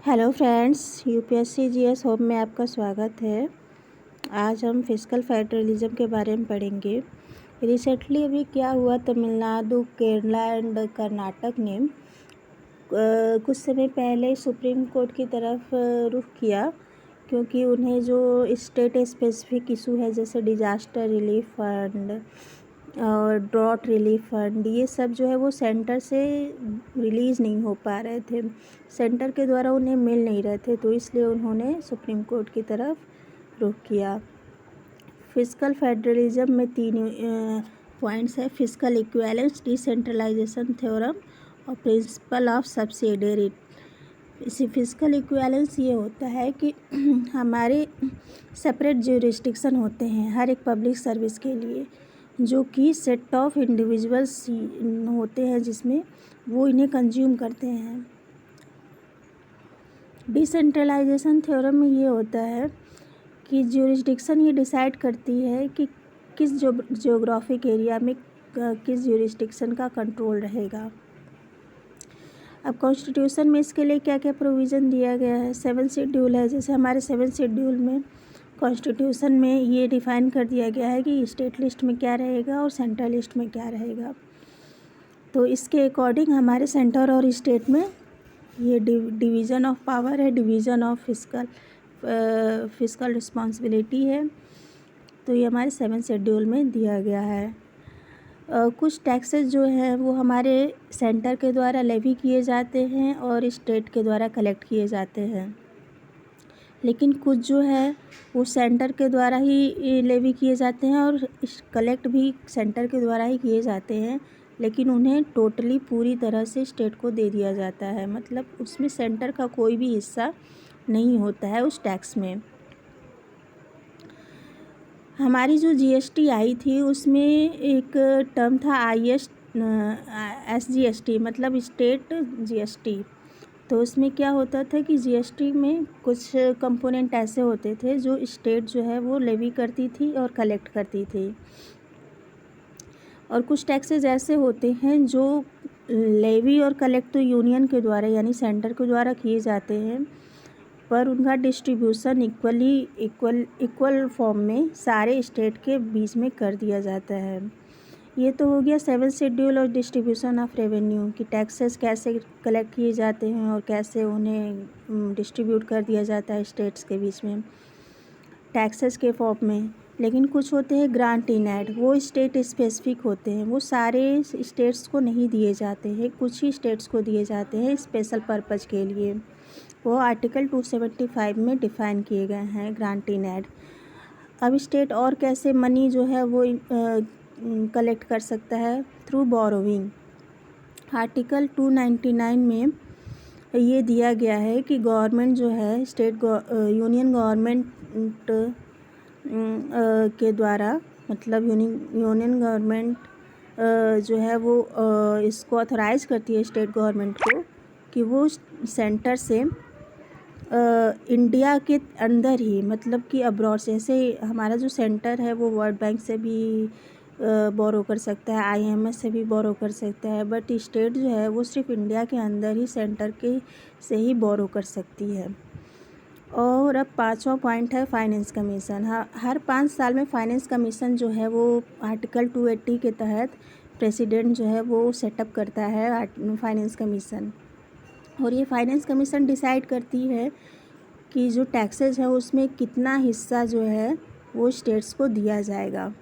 Hello friends, UPSC GS hope में आपका स्वागत है। आज हम फिस्कल फेडरलिज्म के बारे में पढ़ेंगे। रिसेंटली अभी क्या हुआ, तमिलनाडु, केरला एंड कर्नाटक ने कुछ समय पहले सुप्रीम कोर्ट की तरफ रुख किया, क्योंकि उन्हें जो स्टेट स्पेसिफिक इशू है जैसे डिजास्टर रिलीफ फंड और ड्रॉट रिलीफ फंड, ये सब जो है वो सेंटर से रिलीज़ नहीं हो पा रहे थे, सेंटर के द्वारा उन्हें मिल नहीं रहे थे, तो इसलिए उन्होंने सुप्रीम कोर्ट की तरफ रुख किया। फिस्कल फेडरलिज्म में 3 पॉइंट्स है: फिस्कल इक्विवेलेंस, डिसेंट्रलाइजेशन थ्योरम और प्रिंसिपल ऑफ सब्सिडियरी। इसी फिस्कल इक्विवेलेंस ये होता है कि हमारे सेपरेट ज्यूरिस्डिक्शन होते हैं हर एक पब्लिक सर्विस के लिए, जो कि सेट ऑफ इंडिविजुअल्स होते हैं जिसमें वो इन्हें कंज्यूम करते हैं। डिसेंट्रलाइजेशन थ्योरम में ये होता है कि ज्यूरिस्डिक्शन ये डिसाइड करती है कि किस ज्योग्राफिक एरिया में किस ज्यूरिस्डिक्शन का कंट्रोल रहेगा। अब कॉन्स्टिट्यूशन में इसके लिए क्या क्या प्रोविज़न दिया गया है। 7 शेड्यूल है, जैसे हमारे 7 शेड्यूल में कॉन्स्टिट्यूशन में ये डिफ़ाइन कर दिया गया है कि स्टेट लिस्ट में क्या रहेगा और सेंट्रल लिस्ट में क्या रहेगा। तो इसके अकॉर्डिंग हमारे सेंटर और स्टेट में ये डिवीज़न ऑफ पावर है, डिवीज़न ऑफ फिस्कल रिस्पॉन्सिबिलिटी है। तो ये हमारे 7 शेड्यूल में दिया गया है। कुछ टैक्सेस जो हैं वो हमारे सेंटर के द्वारा लेवी किए जाते हैं और स्टेट के द्वारा कलेक्ट किए जाते हैं, लेकिन कुछ जो है वो सेंटर के द्वारा ही लेवी किए जाते हैं और कलेक्ट भी सेंटर के द्वारा ही किए जाते हैं, लेकिन उन्हें टोटली पूरी तरह से स्टेट को दे दिया जाता है, मतलब उसमें सेंटर का कोई भी हिस्सा नहीं होता है उस टैक्स में। हमारी जो जीएसटी आई थी उसमें एक टर्म था SGST, मतलब स्टेट जीएसटी। तो उसमें क्या होता था कि जीएसटी में कुछ कंपोनेंट ऐसे होते थे जो स्टेट जो है वो लेवी करती थी और कलेक्ट करती थी, और कुछ टैक्सेस ऐसे होते हैं जो लेवी और कलेक्ट तो यूनियन के द्वारा यानी सेंटर के द्वारा किए जाते हैं, पर उनका डिस्ट्रीब्यूशन इक्वल फॉर्म में सारे स्टेट के बीच में कर दिया जाता है। ये तो हो गया 7 शेड्यूल और डिस्ट्रीब्यूशन ऑफ रेवेन्यू कि टैक्सेस कैसे कलेक्ट किए जाते हैं और कैसे उन्हें डिस्ट्रीब्यूट कर दिया जाता है स्टेट्स के बीच में टैक्सेस के फॉर्म में। लेकिन कुछ होते हैं ग्रांट इन एड, वो स्टेट स्पेसिफिक होते हैं, वो सारे स्टेट्स को नहीं दिए जाते हैं, कुछ ही स्टेट्स को दिए जाते हैं स्पेशल पर्पज़ के लिए। वो आर्टिकल 275 में डिफ़ाइन किए गए हैं ग्रांट इन एड। अब स्टेट और कैसे मनी जो है वो कलेक्ट कर सकता है, थ्रू बोरोविंग। आर्टिकल 299 में ये दिया गया है कि गवर्नमेंट जो है यूनियन गवर्नमेंट के द्वारा, मतलब यूनियन गवर्नमेंट जो है वो इसको ऑथराइज करती है स्टेट गवर्नमेंट को कि वो सेंटर से इंडिया के अंदर ही, मतलब कि अब्रॉड से, जैसे हमारा जो सेंटर है वो वर्ल्ड बैंक से भी बोरो कर सकता है, IMF से भी बोरो कर सकता है, बट स्टेट जो है वो सिर्फ इंडिया के अंदर ही सेंटर के से ही बोरो कर सकती है। और अब 5वां पॉइंट है फाइनेंस कमीशन। हर 5 साल में फाइनेंस कमीशन जो है वो आर्टिकल 280 के तहत प्रेसिडेंट जो है वो सेटअप करता है फाइनेंस कमीशन, और ये फाइनेंस कमीशन डिसाइड करती है कि जो टैक्सेस है उसमें कितना हिस्सा जो है वो स्टेट्स को दिया जाएगा।